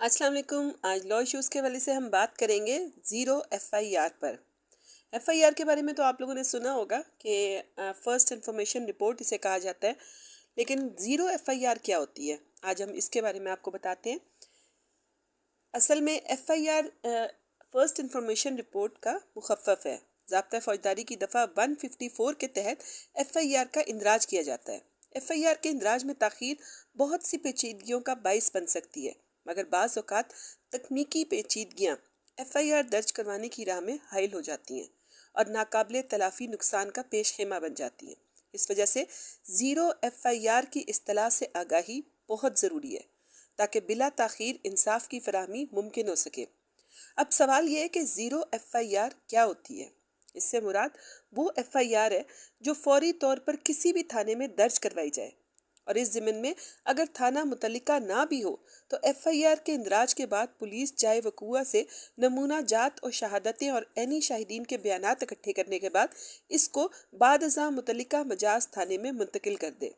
अस्सलाम वालेकुम। आज लॉ इश्यूज़ के हवाले से हम बात करेंगे ज़ीरो एफआईआर पर। एफआईआर के बारे में तो आप लोगों ने सुना होगा कि फर्स्ट इंफॉर्मेशन रिपोर्ट इसे कहा जाता है, लेकिन ज़ीरो एफआईआर क्या होती है आज हम इसके बारे में आपको बताते हैं। असल में एफआईआर फर्स्ट इंफॉर्मेशन रिपोर्ट का मुखफ़्फ़ है। ज़ाब्ता फ़ौजदारी की दफ़ा 154 के तहत एफआईआर का इंदराज किया जाता है। एफआईआर के इंदराज में ताख़ीर बहुत सी पेचीदगियों का बाइस बन सकती है, मगर बाज़ औक़ात तकनीकी पेचीदगियाँ एफआईआर दर्ज करवाने की राह में हाइल हो जाती हैं और नाकाबिले तलाफ़ी नुकसान का पेश खेमा बन जाती हैं। इस वजह से ज़ीरो एफआईआर की इस्तिलाह से आगाही बहुत ज़रूरी है ताकि बिला ताख़ीर इंसाफ की फराहमी मुमकिन हो सके। अब सवाल ये है कि ज़ीरो एफआईआर क्या होती है। इससे मुराद वो एफआईआर है जो फौरी तौर पर किसी भी थाने में दर्ज करवाई जाए और इस ज़िम्न में अगर थाना मुतल्लिका ना भी हो तो एफआईआर के इंदराज के बाद पुलिस जाए वकूआ से नमूना जात और शहादतें और ऐनी शाहिदीन के बयानात इकट्ठे करने के बाद इसको बाद अज़ां मुतल्लिका मजाज थाने में मुंतकिल कर दे।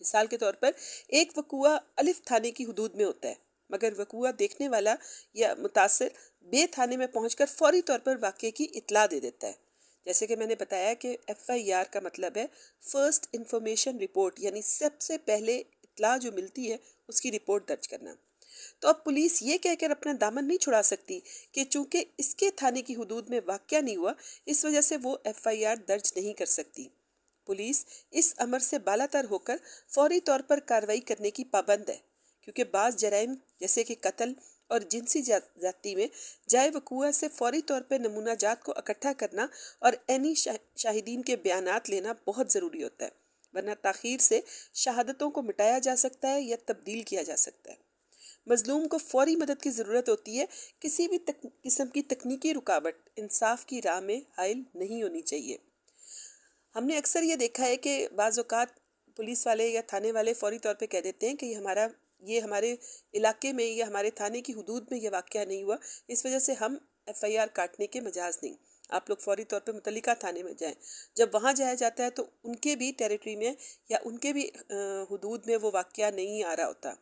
मिसाल के तौर पर एक वकूआ अलिफ थाने की हदूद में होता है, मगर वकूआ देखने वाला या मुतासिर बे थाने में पहुंचकर फौरी तौर पर वाक़े की इत्तला दे देता है। जैसे कि मैंने बताया कि एफआईआर का मतलब है फर्स्ट इंफॉर्मेशन रिपोर्ट, यानी सबसे पहले इत्तला जो मिलती है उसकी रिपोर्ट दर्ज करना। तो अब पुलिस ये कहकर अपना दामन नहीं छुड़ा सकती कि चूंकि इसके थाने की हदूद में वाक़या नहीं हुआ, इस वजह से वो एफआईआर दर्ज नहीं कर सकती। पुलिस इस अमर से बालातर होकर फौरी तौर पर कार्रवाई करने की पाबंद है, क्योंकि बाज़ जराइम जैसे कि कत्ल और जिनसी जाती में जाए वकूआ से फौरी तौर पर नमूना जात को इकट्ठा करना और ऐनी शाहिदीन के बयानात लेना बहुत ज़रूरी होता है, वरना ताख़ीर से शहादतों को मिटाया जा सकता है या तब्दील किया जा सकता है। मजलूम को फौरी मदद की ज़रूरत होती है। किसी भी किस्म की तकनीकी रुकावट इंसाफ की राह में हाइल नहीं होनी चाहिए। हमने अक्सर ये देखा है कि बाज़ औक़ात पुलिस वाले या थाने वाले फ़ौरी तौर पे कह देते हैं कि ये हमारे इलाके में या हमारे थाने की हदूद में ये वाक़या नहीं हुआ, इस वजह से हम एफआईआर काटने के मजाज नहीं, आप लोग फ़ौरी तौर पे मुतल्लिका थाने में जाएं। जब वहाँ जाया जाता है तो उनके भी टेरिटरी में या उनके भी हदूद में वो वाक़या नहीं आ रहा होता,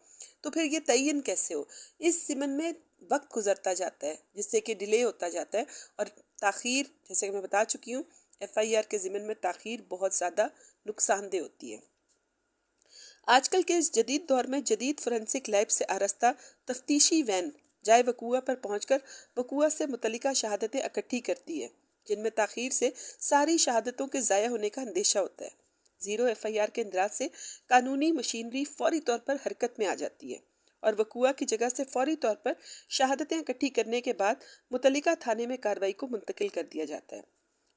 तो फिर ये तयन कैसे हो। इस ज़िम्न में वक्त गुजरता जाता है जिससे कि डिले होता जाता है और ताख़ीर, जैसे कि मैं बता चुकी हूँ, एफआईआर के ज़िम्न में ताख़ीर बहुत ज़्यादा नुकसानदेह होती है। आजकल के इस जदीद दौर में जदीद फोरेंसिक लैब से आरस्ता तफ्तीशी वैन जाए वकूआ पर पहुंचकर वकूआ से मुतल्लिका शहादतें इकट्ठी करती है, जिनमें ताख़ीर से सारी शहादतों के ज़ाया होने का अंदेशा होता है। ज़ीरो एफआईआर के इंदराज से कानूनी मशीनरी फौरी तौर पर हरकत में आ जाती है और वकूआ की जगह से फौरी तौर पर शहादतें इकट्ठी करने के बाद मुतल्लिका थाने में कार्रवाई को मुंतकिल कर दिया जाता है।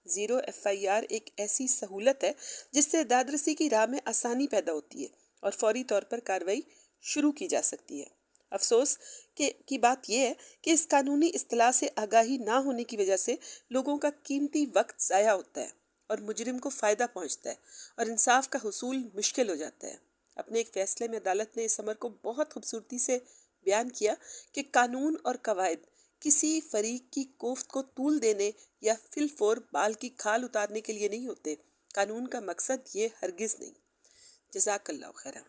ज़ीरो एफआईआर एक ऐसी सहूलत है जिससे दादरसी की राह में आसानी पैदा होती है और फौरी तौर पर कार्रवाई शुरू की जा सकती है। अफसोस की बात यह है कि इस कानूनी इस्तिलाह से आगाही ना होने की वजह से लोगों का कीमती वक्त ज़ाया होता है और मुजरिम को फ़ायदा पहुंचता है और इंसाफ का हुसूल मुश्किल हो जाता है। अपने एक फ़ैसले में अदालत ने इस अमर को बहुत खूबसूरती से बयान किया कि कानून और कवायद किसी फरीक की कोफ्त को तूल देने या फिलफोर बाल की खाल उतारने के लिए नहीं होते। कानून का मकसद ये हरगिज़ नहीं। जज़ाकल्लाह खैरा।